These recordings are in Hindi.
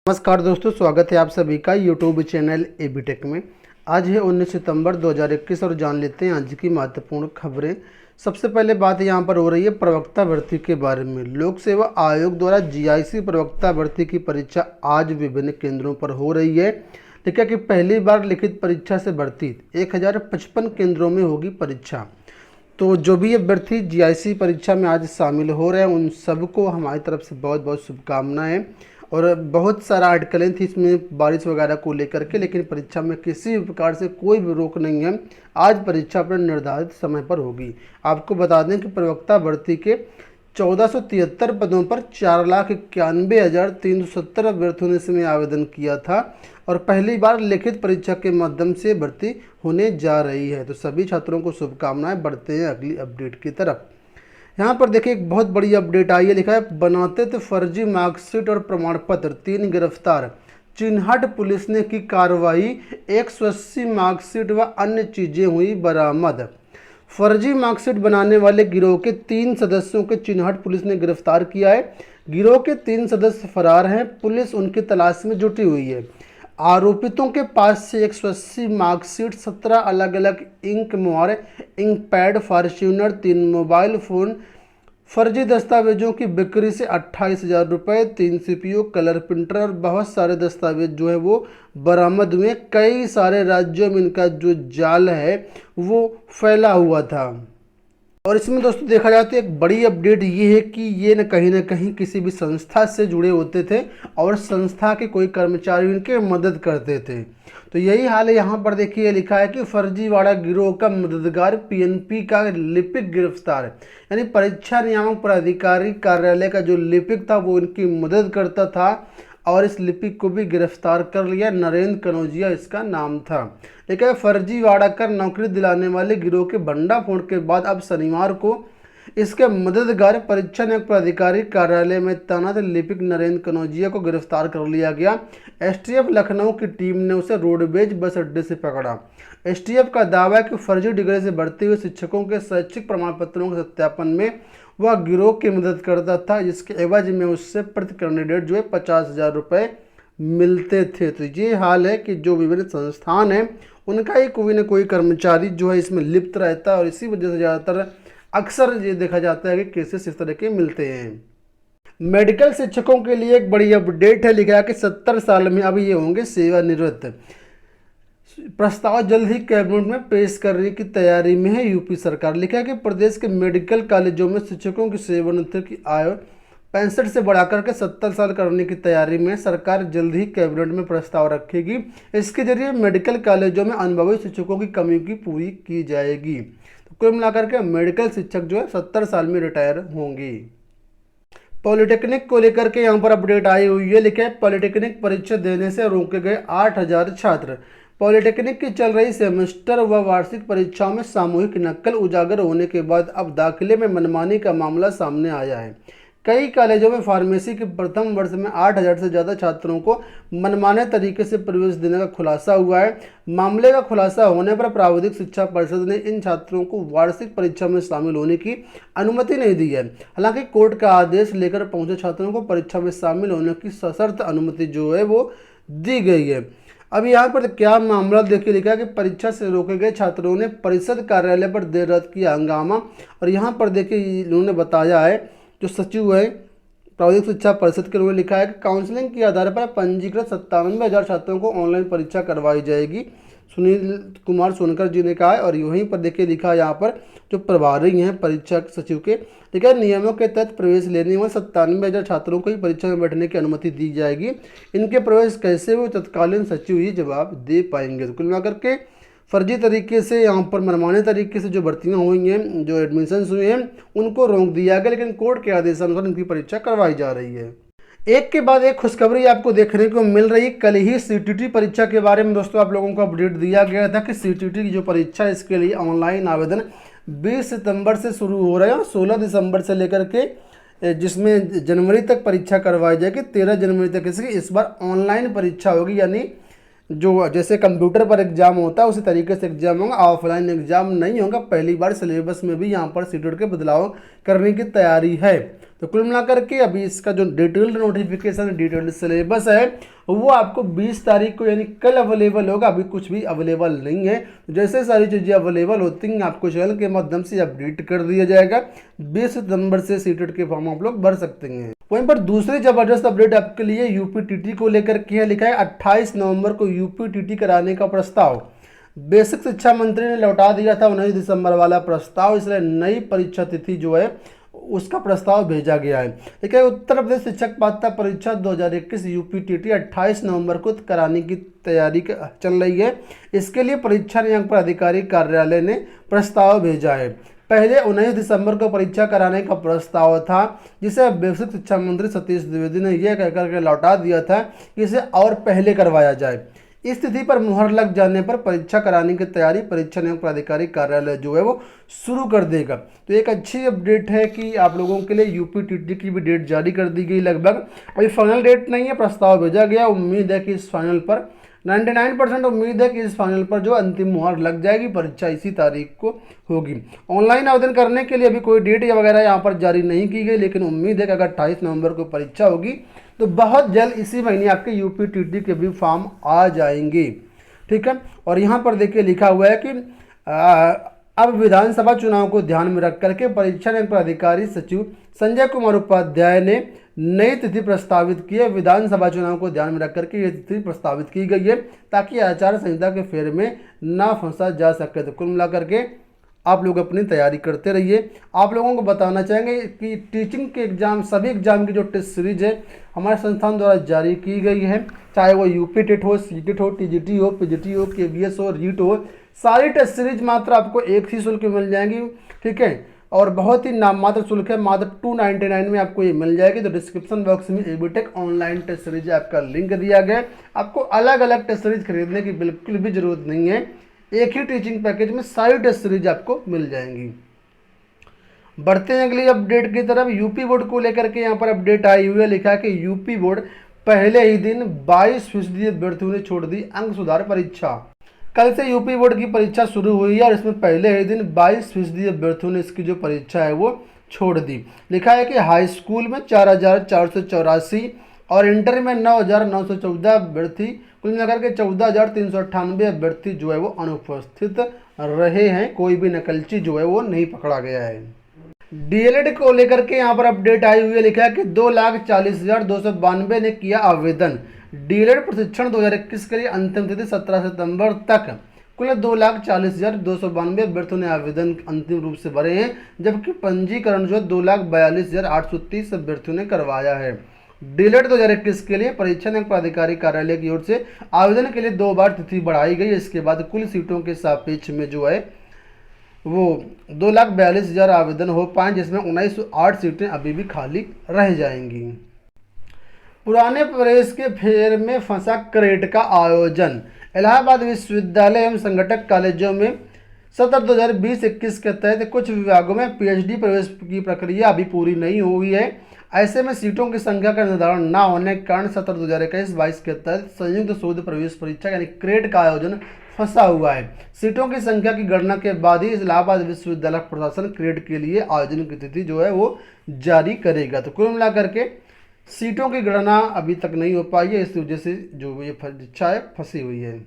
नमस्कार दोस्तों, स्वागत है आप सभी का यूट्यूब चैनल एबीटेक में। आज है 19 सितंबर 2021 और जान लेते हैं आज की महत्वपूर्ण खबरें। सबसे पहले बात यहाँ पर हो रही है प्रवक्ता भर्ती के बारे में। लोक सेवा आयोग द्वारा जीआईसी प्रवक्ता भर्ती की परीक्षा आज विभिन्न केंद्रों पर हो रही है। देखिए कि पहली बार लिखित परीक्षा से भर्ती 1055 केंद्रों में होगी परीक्षा। तो जो भी अभ्यर्थी जीआईसी परीक्षा में आज शामिल हो रहे हैं उन सबको हमारी तरफ से बहुत बहुत शुभकामनाएं। और बहुत सारा आर्टिकलें थी इसमें बारिश वगैरह को लेकर के, लेकिन परीक्षा में किसी भी प्रकार से कोई भी रोक नहीं है। आज परीक्षा अपने निर्धारित समय पर होगी। आपको बता दें कि प्रवक्ता भर्ती के 1473 पदों पर 4,91,370 अभ्यर्थियों ने इसमें आवेदन किया था और पहली बार लिखित परीक्षा के माध्यम से भर्ती होने जा रही है। तो सभी छात्रों को शुभकामनाएं। बढ़ते हैं अगली अपडेट की तरफ। यहाँ पर देखिए एक बहुत बड़ी अपडेट आई है। लिखा है बनाते थे फर्जी मार्कशीट और प्रमाण पत्र, 3 गिरफ्तार। चिन्हट पुलिस ने की कार्रवाई, 180 मार्कशीट व अन्य चीजें हुई बरामद। फर्जी मार्कशीट बनाने वाले गिरोह के 3 सदस्यों के चिन्हट पुलिस ने गिरफ्तार किया है। गिरोह के 3 सदस्य फरार हैं। पुलिस उनकी तलाश में जुटी हुई है। आरोपितों के पास से 180 मार्कशीट, 17 अलग अलग इंक मोहर, ink pad, Fortuner, 3 mobile phone, फर्जी दस्तावेजों की बिक्री से 28,000 रुपये, 3 सीपीयू, कलर प्रिंटर और बहुत सारे दस्तावेज जो है वो बरामद हुए। कई सारे राज्यों में इनका जो जाल है वो फैला हुआ था। और इसमें दोस्तों देखा जाए तो एक बड़ी अपडेट ये है कि ये न कहीं किसी भी संस्था से जुड़े होते थे और संस्था के कोई कर्मचारी इनके मदद करते थे। तो यही हाल है। यहाँ पर देखिए लिखा है कि फर्जीवाड़ा गिरोह का मददगार पीएनपी का लिपिक गिरफ्तार। यानी परीक्षा नियामक प्राधिकारी कार्यालय का जो लिपिक था वो इनकी मदद करता था और इस लिपिक को भी गिरफ्तार कर लिया। नरेंद्र कनौजिया इसका नाम था। लेकिन फर्जीवाड़ा कर नौकरी दिलाने वाले गिरोह के भंडाफोड़ के बाद अब शनिवार को इसके मददगार परीक्षा नियामक प्राधिकारी कार्यालय में तैनात लिपिक नरेंद्र कनौजिया को गिरफ्तार कर लिया गया। एसटीएफ लखनऊ की टीम ने उसे रोडवेज बस अड्डे से पकड़ा। एसटीएफ का दावा है कि फर्जी डिग्री से भर्ती हुए शिक्षकों के शैक्षिक प्रमाण पत्रों के सत्यापन में वह गिरोह की मदद करता था, जिसके एवज में उससे प्रति कैंडिडेट जो है 50,000 रुपये मिलते थे। तो ये हाल है कि जो विभिन्न संस्थान हैं उनका ही कोई ना कोई कर्मचारी जो है इसमें लिप्त रहता है और इसी वजह से ज़्यादातर अक्सर ये देखा जाता है कि केसेस इस तरह के मिलते हैं। मेडिकल शिक्षकों के लिए एक बड़ी अपडेट है। लिखा है कि 70 साल में अब ये होंगे सेवानिवृत्त। प्रस्ताव जल्द ही कैबिनेट में पेश करने की तैयारी में है यूपी सरकार। लिखा है कि प्रदेश के मेडिकल कॉलेजों में शिक्षकों की सेवानिवृत्ति की आयु 65 से बढ़ाकर के 70 साल करने की तैयारी में सरकार जल्द ही कैबिनेट में प्रस्ताव रखेगी। इसके जरिए मेडिकल कॉलेजों में अनुभवी शिक्षकों की कमी की पूरी की जाएगी। तो कुल मिलाकर के मेडिकल शिक्षक जो है 70 साल में रिटायर होंगी। पॉलिटेक्निक को लेकर के यहाँ पर अपडेट आई हुई है। लिखा है पॉलिटेक्निक परीक्षा देने से रोके गए 8,000 छात्र। पॉलिटेक्निक की चल रही सेमेस्टर व वार्षिक परीक्षाओं में सामूहिक नकल उजागर होने के बाद अब दाखिले में मनमानी का मामला सामने आया है। कई कॉलेजों में फार्मेसी के प्रथम वर्ष में 8,000 से ज़्यादा छात्रों को मनमाने तरीके से प्रवेश देने का खुलासा हुआ है। मामले का खुलासा होने पर प्राविधिक शिक्षा परिषद ने इन छात्रों को वार्षिक परीक्षा में शामिल होने की अनुमति नहीं दी है। हालांकि कोर्ट का आदेश लेकर पहुंचे छात्रों को परीक्षा में शामिल होने की सशर्त अनुमति जो है वो दी गई है। अब यहाँ पर क्या मामला देखिए। लिखा है कि परीक्षा से रोके गए छात्रों ने परिषद कार्यालय पर देर रात किया हंगामा। और यहाँ पर देखिए इन्होंने बताया है, जो सचिव है प्राविधिक शिक्षा परिषद के उन्होंने लिखा है कि काउंसलिंग के आधार पर पंजीकृत 97,000 छात्रों को ऑनलाइन परीक्षा करवाई जाएगी, सुनील कुमार सोनकर जी ने कहा है। और वहीं पर देखिए लिखा है यहाँ पर जो प्रभारी हैं परीक्षा सचिव के, ठीक है, नियमों के तहत प्रवेश लेने वाले 97,000 छात्रों को ही परीक्षा में बैठने की अनुमति दी जाएगी। इनके प्रवेश कैसे हुए तत्कालीन सचिव ही जवाब दे पाएंगे। तो कुल मिलाकर के फर्जी तरीके से यहाँ पर मनमाने तरीके से जो भर्तियाँ हुई हैं, जो एडमिशन्स हुए हैं, उनको रोक दिया गया, लेकिन कोर्ट के आदेशानुसार इनकी परीक्षा करवाई जा रही है। एक के बाद एक खुशखबरी आपको देखने को मिल रही। कल ही सीटीटी परीक्षा के बारे में दोस्तों आप लोगों को अपडेट दिया गया था कि सीटीटी की जो परीक्षा है इसके लिए ऑनलाइन आवेदन 20 सितंबर से शुरू हो रहा है और 16 दिसंबर से लेकर के जिसमें जनवरी तक परीक्षा करवाई जाएगी। 13 जनवरी तक इसकी इस बार ऑनलाइन परीक्षा होगी। यानी जो जैसे कंप्यूटर पर एग्जाम होता है उसी तरीके से एग्जाम होगा, ऑफलाइन एग्जाम नहीं होगा। पहली बार सिलेबस में भी यहाँ पर सीटेट के बदलाव करने की तैयारी है। तो कुल मिलाकर के अभी इसका जो डिटेल्ड नोटिफिकेशन, डिटेल्ड सिलेबस है वो आपको 20 तारीख को यानी कल अवेलेबल होगा। अभी कुछ भी अवेलेबल नहीं है। तो जैसे सारी चीज़ें अवेलेबल होती हैं आपको चैनल के माध्यम से अपडेट कर दिया जाएगा। 20 सितंबर से सीटेट के फॉर्म आप लोग भर सकते हैं। वहीं पर दूसरी जबरदस्त अपडेट आपके लिए यूपीटीटी को लेकर के है। लिखा है 28 नवंबर को यूपीटीटी कराने का प्रस्ताव। बेसिक शिक्षा मंत्री ने लौटा दिया था 19 दिसंबर वाला प्रस्ताव, इसलिए नई परीक्षा तिथि जो है उसका प्रस्ताव भेजा गया है। ठीक है, उत्तर प्रदेश शिक्षक पात्रता परीक्षा 2021 यूपीटीटी 28 नवंबर को कराने की तैयारी चल रही है। इसके लिए परीक्षा नियंत्रण पदाधिकारी कार्यालय ने प्रस्ताव भेजा है। पहले 19 दिसंबर को परीक्षा कराने का प्रस्ताव था, जिसे बेसिक शिक्षा मंत्री सतीश द्विवेदी ने यह कहकर के लौटा दिया था कि इसे और पहले करवाया जाए। इस तिथि पर मुहर लग जाने पर परीक्षा कराने की तैयारी परीक्षा नियंत्रण प्राधिकारी कार्यालय जो है वो शुरू कर देगा। तो एक अच्छी अपडेट है कि आप लोगों के लिए यूपीटीटी की भी डेट जारी कर दी गई लगभग। अभी फाइनल डेट नहीं है, प्रस्ताव भेजा गया। उम्मीद है कि इस फाइनल पर 99% उम्मीद है कि इस फाइनल पर जो अंतिम मुहर लग जाएगी। परीक्षा इसी तारीख को होगी। ऑनलाइन आवेदन करने के लिए अभी कोई डेट या वगैरह यहाँ पर जारी नहीं की गई, लेकिन उम्मीद है कि अगर 28 नवंबर को परीक्षा होगी तो बहुत जल्द इसी महीने आपके यूपीटीटी के भी फॉर्म आ जाएंगे। ठीक है, और यहाँ पर देखिए लिखा हुआ है कि अब विधानसभा चुनाव को ध्यान में रख करके परीक्षा नियंत्रण अधिकारी सचिव संजय कुमार उपाध्याय ने नई तिथि प्रस्तावित की है। विधानसभा चुनाव को ध्यान में रख करके ये तिथि प्रस्तावित की गई है ताकि आचार संहिता के फेर में ना फंसा जा सके। तो कुल मिलाकर के आप लोग अपनी तैयारी करते रहिए। आप लोगों को बताना चाहेंगे कि टीचिंग के एग्जाम, सभी एग्जाम की जो टेस्ट सीरीज है हमारे संस्थान द्वारा जारी की गई है, चाहे वो यूपी टेट हो, सीटेट हो, टीजीटी हो, पीजीटी हो, केवीएस हो, रीट हो, सारी टेस्ट सीरीज मात्र आपको एक ही शुल्क में मिल जाएंगी। ठीक है, और बहुत ही नाम मात्र शुल्क है, मात्र 299 में आपको ये मिल जाएगी। तो डिस्क्रिप्शन बॉक्स में एबीटेक ऑनलाइन टेस्ट सीरीज आपका लिंक दिया गया। आपको अलग अलग टेस्ट सीरीज खरीदने की बिल्कुल भी जरूरत नहीं है, एक ही टीचिंग पैकेज में सारी टेस्ट सीरीज आपको मिल जाएंगी। बढ़ते हैं अगली अपडेट की तरफ। यूपी बोर्ड को लेकर के यहाँ पर अपडेट आई हुई है। लिखा है कि यूपी बोर्ड पहले ही दिन 22% अभ्यर्थियों ने छोड़ दी अंक सुधार परीक्षा। कल से यूपी बोर्ड की परीक्षा शुरू हुई है और इसमें पहले ही दिन 22% अभ्यर्थियों ने इसकी जो परीक्षा है वो छोड़ दी। लिखा है कि हाई स्कूल में 4484 और इंटर में 9914 अभ्यर्थी, कुल मिलाकर के 14398 अभ्यर्थी जो है वो अनुपस्थित रहे हैं। कोई भी नकलची जो है वो नहीं पकड़ा गया है। डीएलएड को लेकर के यहाँ पर अपडेट आई हुई है। लिखा है कि 2,40,292 ने किया आवेदन। डीएलएड प्रशिक्षण 2021 के लिए अंतिम तिथि 17 सितंबर तक। कुल 2,40,292 अभ्यर्थियों ने आवेदन अंतिम रूप से भरे हैं, जबकि पंजीकरण जो है 2,42,830 अभ्यर्थियों ने करवाया है। डीएलएड 2021 के लिए परीक्षा नियंत्रण प्राधिकारी कार्यालय की ओर से आवेदन के लिए 2 बार तिथि बढ़ाई गई। इसके बाद कुल सीटों के सापेक्ष में जो है वो 2,42,000 आवेदन हो पाए, जिसमें 1908 सीटें अभी भी खाली रह जाएंगी। पुराने प्रवेश के फेर में फंसा क्रेट का आयोजन। इलाहाबाद विश्वविद्यालय एवं संगठक कॉलेजों में सत्र 2020-21 के तहत कुछ विभागों में पीएचडी प्रवेश की प्रक्रिया अभी पूरी नहीं हुई है। ऐसे में सीटों की संख्या का निर्धारण न होने के कारण सत्र 2021-22 के तहत संयुक्त शोध प्रवेश परीक्षा यानी क्रेट का आयोजन फंसा हुआ है। सीटों की संख्या की गणना के बाद ही इलाहाबाद विश्वविद्यालय प्रशासन क्रेट के लिए आयोजन की तिथि जो है वो जारी करेगा। तो कुल मिलाकर के सीटों की गणना अभी तक नहीं हो पाई है, इस वजह से जो ये परीक्षा है फंसी हुई है।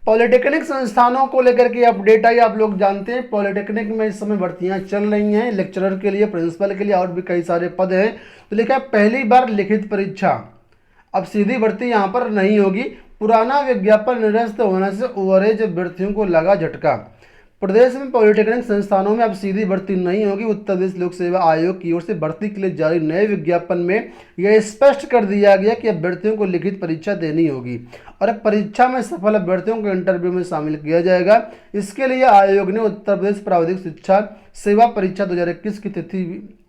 पॉलिटेक्निक संस्थानों को लेकर के अपडेट आई। आप लोग जानते हैं पॉलिटेक्निक में इस समय भर्तियां चल रही हैं, लेक्चरर के लिए, प्रिंसिपल के लिए और भी कई सारे पद हैं। तो लिखा है पहली बार लिखित परीक्षा, अब सीधी भर्ती यहाँ पर नहीं होगी। पुराना विज्ञापन निरस्त होने से ओवरेज अभ्यर्थियों को लगा झटका। प्रदेश में पॉलिटेक्निक संस्थानों में अब सीधी भर्ती नहीं होगी। उत्तर प्रदेश लोक सेवा आयोग की ओर से भर्ती के लिए जारी नए विज्ञापन में यह स्पष्ट कर दिया गया कि अभ्यर्थियों को लिखित परीक्षा देनी होगी और परीक्षा में सफल अभ्यर्थियों को इंटरव्यू में शामिल किया जाएगा। इसके लिए आयोग ने उत्तर प्रदेश प्राविधिक शिक्षा सेवा परीक्षा 2021 की तिथि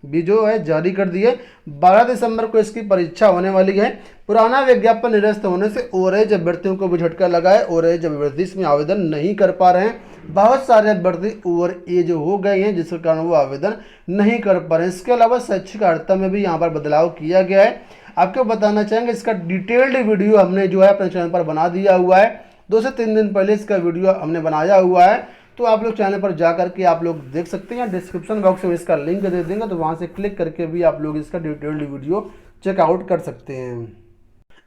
भी जो है जारी कर दी है। 12 दिसंबर को इसकी परीक्षा होने वाली है। पुराना विज्ञापन निरस्त होने से ओवरेज अभ्यर्थियों को भी झटका लगा है। ओवरेज अभ्यर्थी इसमें आवेदन नहीं कर पा रहे हैं। बहुत सारे अभ्यर्थी ओवर एज हो गए हैं, जिसके कारण वो आवेदन नहीं कर पा रहे हैं। इसके अलावा शैक्षिक अर्हता में भी यहाँ पर बदलाव किया गया है। आपको बताना चाहेंगे इसका डिटेल्ड वीडियो हमने जो है अपने चैनल पर बना दिया हुआ है। 2 से 3 दिन पहले इसका वीडियो हमने बनाया हुआ है। तो आप लोग चैनल पर जा करके आप लोग देख सकते हैं, डिस्क्रिप्शन बॉक्स में इसका लिंक दे देंगे, तो वहाँ से क्लिक करके भी आप लोग इसका डिटेल्ड वीडियो चेकआउट कर सकते हैं।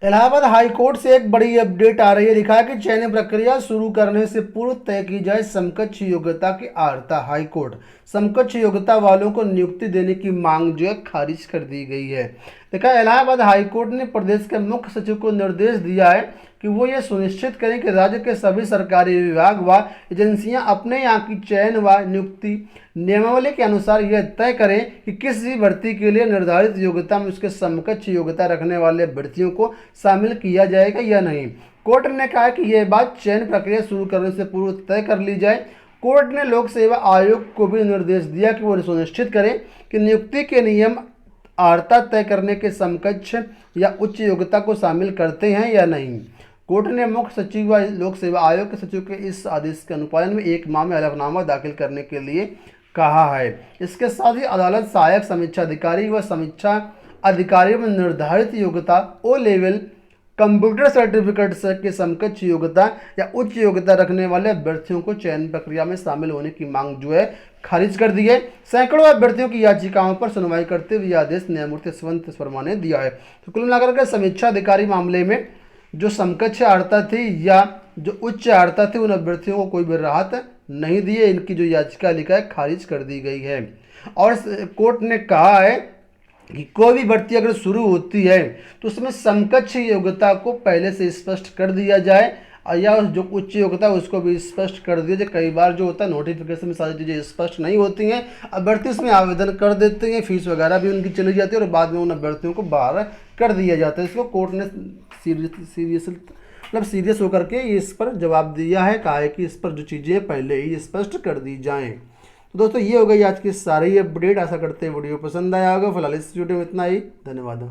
इलाहाबाद हाई कोर्ट से एक बड़ी अपडेट आ रही है। लिखा है कि चयन प्रक्रिया शुरू करने से पूर्व तय की जाए समकक्ष योग्यता की अर्हता। हाई कोर्ट समकक्ष योग्यता वालों को नियुक्ति देने की मांग जो है खारिज कर दी गई है। देखा, इलाहाबाद हाई कोर्ट ने प्रदेश के मुख्य सचिव को निर्देश दिया है कि वो ये सुनिश्चित करें कि राज्य के सभी सरकारी विभाग व एजेंसियां अपने यहाँ की चयन व नियुक्ति नियमावली के अनुसार यह तय करें कि किसी भर्ती के लिए निर्धारित योग्यता में उसके समकक्ष योग्यता रखने वाले अभ्यर्थियों को शामिल किया जाएगा या नहीं। कोर्ट ने कहा कि यह बात चयन प्रक्रिया शुरू करने से पूर्व तय कर ली जाए। कोर्ट ने लोक सेवा आयोग को भी निर्देश दिया कि वो सुनिश्चित करें कि नियुक्ति के नियम अर्हता तय करने के समकक्ष या उच्च योग्यता को शामिल करते हैं या नहीं। कोर्ट ने मुख्य सचिव व लोक सेवा आयोग के सचिव के इस आदेश के अनुपालन में 1 माह में हलफनामा दाखिल करने के लिए कहा है। इसके साथ ही अदालत सहायक समीक्षा अधिकारी व समीक्षा अधिकारियों में निर्धारित योग्यता ओ लेवल कंप्यूटर सर्टिफिकेट के समकक्ष योग्यता या उच्च योग्यता रखने वाले अभ्यर्थियों को चयन प्रक्रिया में शामिल होने की मांग जो है खारिज कर दी है। सैकड़ों अभ्यर्थियों की याचिकाओं पर सुनवाई करते हुए आदेश न्यायमूर्ति यशवंत वर्मा ने दिया है। तो कुल मिलाकर के समीक्षा अधिकारी मामले में जो समकक्ष अर्हता थी या जो उच्च अर्हता थी, उन अभ्यर्थियों को कोई भी राहत नहीं दी है। इनकी जो याचिका लिखा है खारिज कर दी गई है। और कोर्ट ने कहा है कि कोई भी भर्ती अगर शुरू होती है तो उसमें समकक्ष योग्यता को पहले से स्पष्ट कर दिया जाए, या जो उच्च योग्यता है उसको भी स्पष्ट कर दिया जाए। कई बार जो होता है नोटिफिकेशन में सारी चीज़ें स्पष्ट नहीं होती हैं, अभ्यर्थी इसमें आवेदन कर देते हैं, फीस वगैरह भी उनकी चली जाती है और बाद में उन अभ्यर्थियों को बाहर कर दिया जाता है। इसको कोर्ट ने सीरियस होकर के इस पर जवाब दिया है, कहा है कि इस पर जो चीज़ें पहले ही स्पष्ट कर दी जाएँ। तो दोस्तों ये हो गई आज की सारी अपडेट। आशा करते हैं वीडियो पसंद आया होगा। फिलहाल इस वीडियो में इतना ही। धन्यवाद।